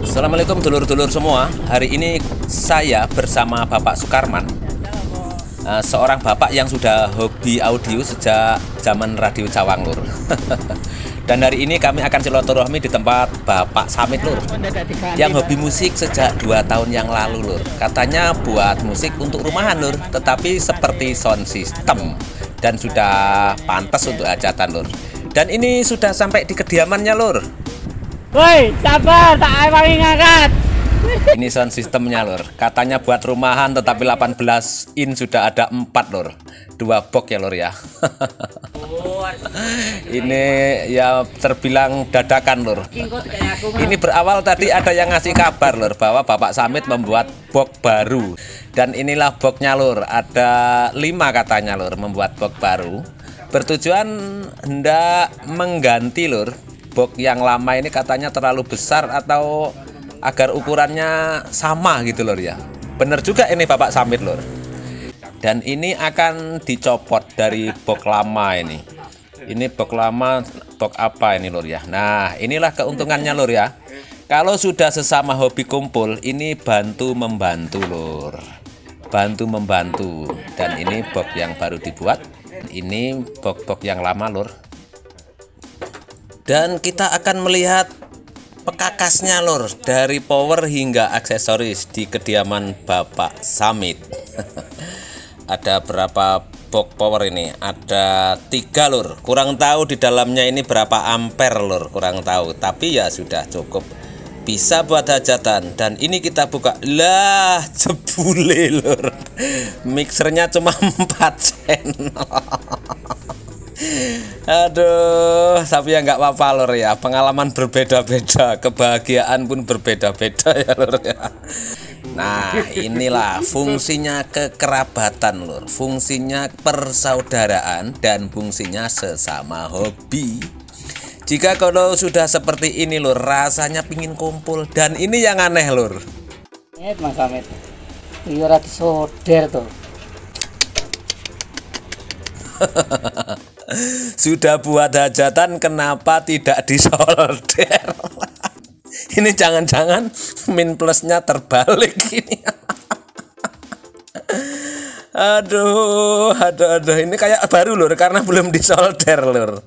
Assalamualaikum dulur-dulur semua. Hari ini saya bersama Bapak Sukarman, seorang bapak yang sudah hobi audio sejak zaman radio Cawang Lur. Dan hari ini kami akan silaturahmi di tempat Bapak Samit Lur, yang hobi musik sejak 2 tahun yang lalu Lur. Katanya buat musik untuk rumahan Lur, tetapi seperti sound system dan sudah pantas untuk hajatan Lur. Dan ini sudah sampai di kediamannya Lur. Woi, sabar, tak awangi ngangkat. Ini sound sistemnya Lur. Katanya buat rumahan, tetapi 18 in sudah ada 4 Lur. 2 box ya Lur ya. Ini ya terbilang dadakan Lur. Ini berawal tadi ada yang ngasih kabar Lur bahwa Bapak Samit membuat box baru. Dan inilah boxnya Lur. Ada 5 katanya Lur membuat box baru. Bertujuan hendak mengganti Lur. Box yang lama ini katanya terlalu besar atau agar ukurannya sama gitu Lur ya. Bener juga ini Bapak Samit Lur. Dan ini akan dicopot dari box lama ini. Ini box lama, box apa ini Lur ya. Nah inilah keuntungannya Lur ya. Kalau sudah sesama hobi kumpul, ini bantu membantu Lur. Bantu membantu. Dan ini box yang baru dibuat. Ini box-box yang lama Lur. Dan kita akan melihat pekakasnya Lur, dari power hingga aksesoris di kediaman Bapak Samit. Ada berapa box power ini? Ada 3 Lur. Kurang tahu di dalamnya ini berapa ampere Lur, kurang tahu. Tapi ya sudah cukup, bisa buat hajatan. Dan ini kita buka, lah jebule Lur. Mixernya cuma 4 channel. Aduh, tapi ya nggak apa-apa Lur ya. Pengalaman berbeda-beda, kebahagiaan pun berbeda-beda ya Lur ya. Nah inilah fungsinya kekerabatan Lur, fungsinya persaudaraan, dan fungsinya sesama hobi. Jika kalau sudah seperti ini Lur, rasanya pingin kumpul. Dan ini yang aneh Lur. Mas Samit, iya rati soder tuh. Sudah buat hajatan, kenapa tidak disolder? Ini jangan-jangan min plusnya terbalik ini. Aduh, ini kayak baru Lur, karena belum disolder Lur.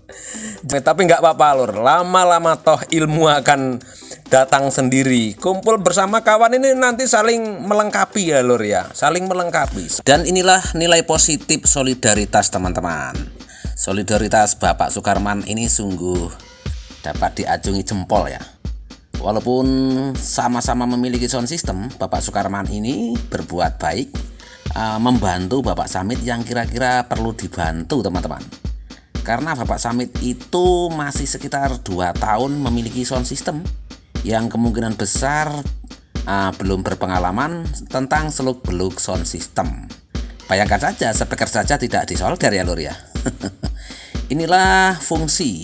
Tapi nggak apa-apa Lur, lama-lama toh ilmu akan datang sendiri. Kumpul bersama kawan ini nanti saling melengkapi ya Lur ya, saling melengkapi. Dan inilah nilai positif solidaritas teman-teman. Solidaritas Bapak Sukarman ini sungguh dapat diacungi jempol ya. Walaupun sama-sama memiliki sound system, Bapak Sukarman ini berbuat baik, membantu Bapak Samit yang kira-kira perlu dibantu teman-teman. Karena Bapak Samit itu masih sekitar 2 tahun memiliki sound system, yang kemungkinan besar belum berpengalaman tentang seluk-beluk sound system. Bayangkan saja, speaker saja tidak disolder ya Lur ya. Inilah fungsi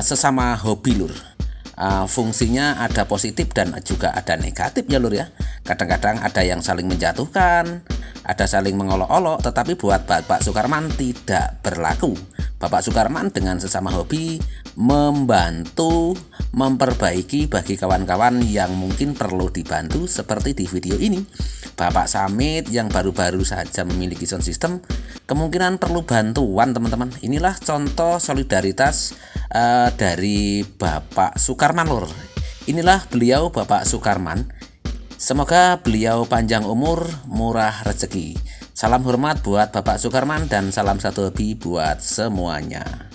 sesama hobi Lur. Fungsinya ada positif dan juga ada negatif ya Lur ya. Kadang-kadang ada yang saling menjatuhkan, ada saling mengolok-olok, tetapi buat Bapak Sukarman tidak berlaku. Bapak Sukarman dengan sesama hobi membantu memperbaiki bagi kawan-kawan yang mungkin perlu dibantu, seperti di video ini. Bapak Samit yang baru-baru saja memiliki sound system kemungkinan perlu bantuan teman-teman. Inilah contoh solidaritas dari Bapak Sukarman Lur. Inilah beliau Bapak Sukarman. Semoga beliau panjang umur, murah rezeki. Salam hormat buat Bapak Sukarman dan salam satu hobi buat semuanya.